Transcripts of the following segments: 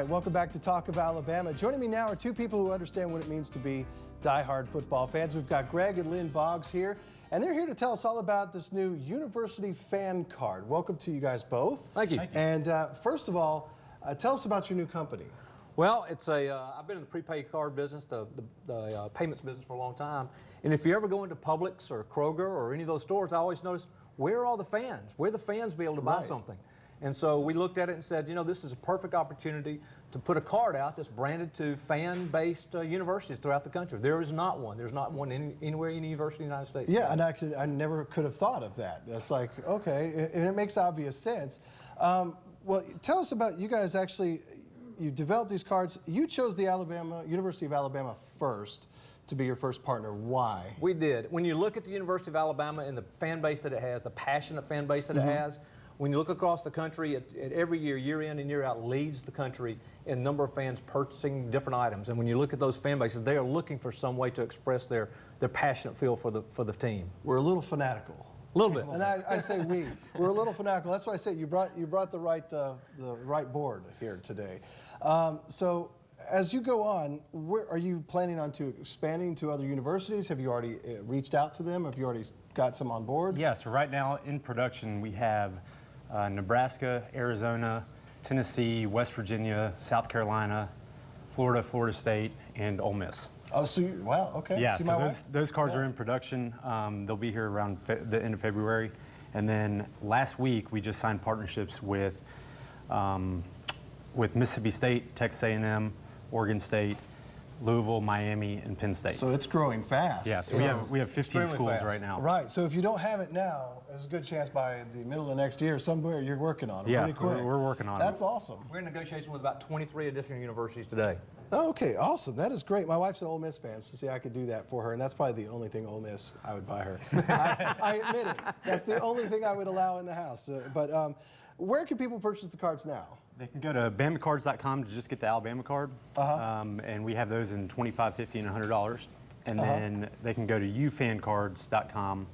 Welcome back to Talk of Alabama. Joining me now are two people who understand what it means to be diehard football fans. We've got Greg and Lynn Boggs here, and they're here to tell us all about this new University Fan Card. Welcome to you guys both. Thank you. And first of all, tell us about your new company. Well, it's I've been in the prepaid card business, the payments business for a long time. And if you ever go into Publix or Kroger or any of those stores, I always notice, where are all the fans? Where are the fans be able to buy something? And so we looked at it and said, you know, this is a perfect opportunity to put a card out that's branded to fan-based universities throughout the country. There is not one. There's not one anywhere in any university in the United States. Yeah, and actually, I never could have thought of that. That's like, okay, and it makes obvious sense. Well, tell us about, you guys actually, you developed these cards. You chose the University of Alabama first to be your first partner. Why? We did. When you look at the University of Alabama and the fan base that it has, the passionate fan base that it has, when you look across the country, it every year, year in and year out, leads the country in number of fans purchasing different items. And when you look at those fan bases, they are looking for some way to express their passionate feel for the team. We're a little fanatical. A little bit. And I say we're a little fanatical. That's why I say you brought the right board here today. So as you go on, where are you planning on expanding to other universities? Have you already reached out to them? Have you already got some on board? Yeah, so right now in production we have Nebraska, Arizona, Tennessee, West Virginia, South Carolina, Florida, Florida State, and Ole Miss. Oh, so wow, okay. Yeah, See so my those cards are in production. They'll be here around the end of February. And then last week we just signed partnerships with Mississippi State, Texas A&M, Oregon State, Louisville, Miami, and Penn State. So it's growing fast. Yeah, so we have 15 schools right now. Right, so if you don't have it now, there's a good chance by the middle of next year, somewhere you're working on it. Yeah, pretty quick. we're working on it. That's awesome. We're in negotiation with about 23 additional universities today. Okay, awesome. That is great. My wife's an Ole Miss fan, so see, I could do that for her, and that's probably the only thing Ole Miss I would buy her. I admit it. That's the only thing I would allow in the house. But where can people purchase the cards now? They can go to BamaCards.com to just get the Alabama card, and we have those in $25, $50, and $100. And then they can go to FanCards.com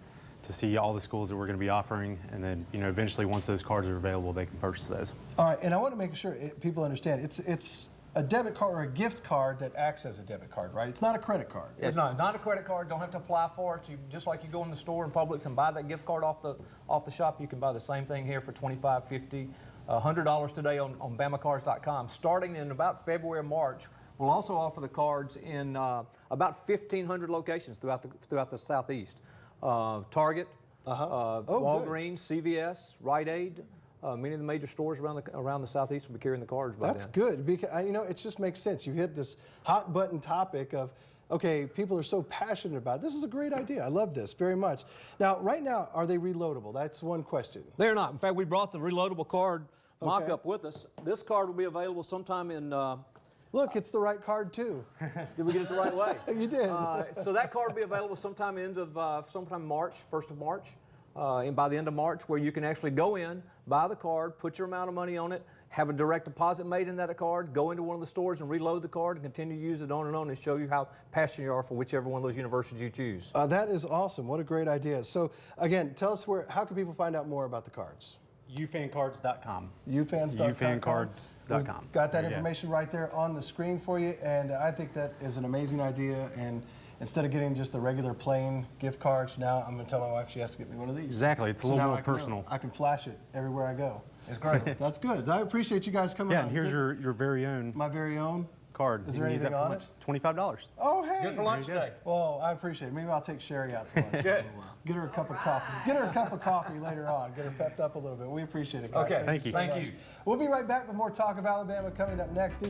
to see all the schools that we're going to be offering, and then eventually once those cards are available, they can purchase those. All right, and I want to make sure people understand it's a debit card or a gift card that acts as a debit card, right? It's not a credit card. It's not a credit card. Don't have to apply for it. Just like you go in the store in Publix and buy that gift card off the shop, you can buy the same thing here for $25, $50, $100 today on BamaCards.com. Starting in about February or March, we'll also offer the cards in about 1,500 locations throughout the Southeast. Target, Walgreens, CVS, Rite Aid. Many of the major stores around the Southeast will be carrying the cards by That's then. good, because it just makes sense. You hit this hot button topic of, okay, people are so passionate about it. This is a great idea. I love this very much. Now, right now, are they reloadable? That's one question. They're not. In fact, we brought the reloadable card mock-up with us. This card will be available sometime in... Look, it's the right card, too. Did we get it the right way? You did. So that card will be available sometime March, 1st of March. And by the end of March, where you can actually go in, buy the card, put your amount of money on it, have a direct deposit made in that card, go into one of the stores and reload the card and continue to use it on and show you how passionate you are for whichever one of those universities you choose. That is awesome. What a great idea. So again, tell us how can people find out more about the cards? FanCards.com. FanCards.com. Got that information right there on the screen for you, and I think that is an amazing idea. And instead of getting just the regular plain gift cards, now I'm going to tell my wife she has to get me one of these. Exactly. It's a little more personal. I can flash it everywhere I go. It's great. So that's good. I appreciate you guys coming on. Yeah, and here's your very own. My very own card. Is there anything on it? $25. Oh, hey. Good for lunch today. Well, I appreciate it. Maybe I'll take Sherry out to lunch. Get her a cup of coffee. Get her a cup of coffee later on. Get her pepped up a little bit. We appreciate it, guys. Okay. Thank you. Thank you. We'll be right back with more Talk of Alabama coming up next.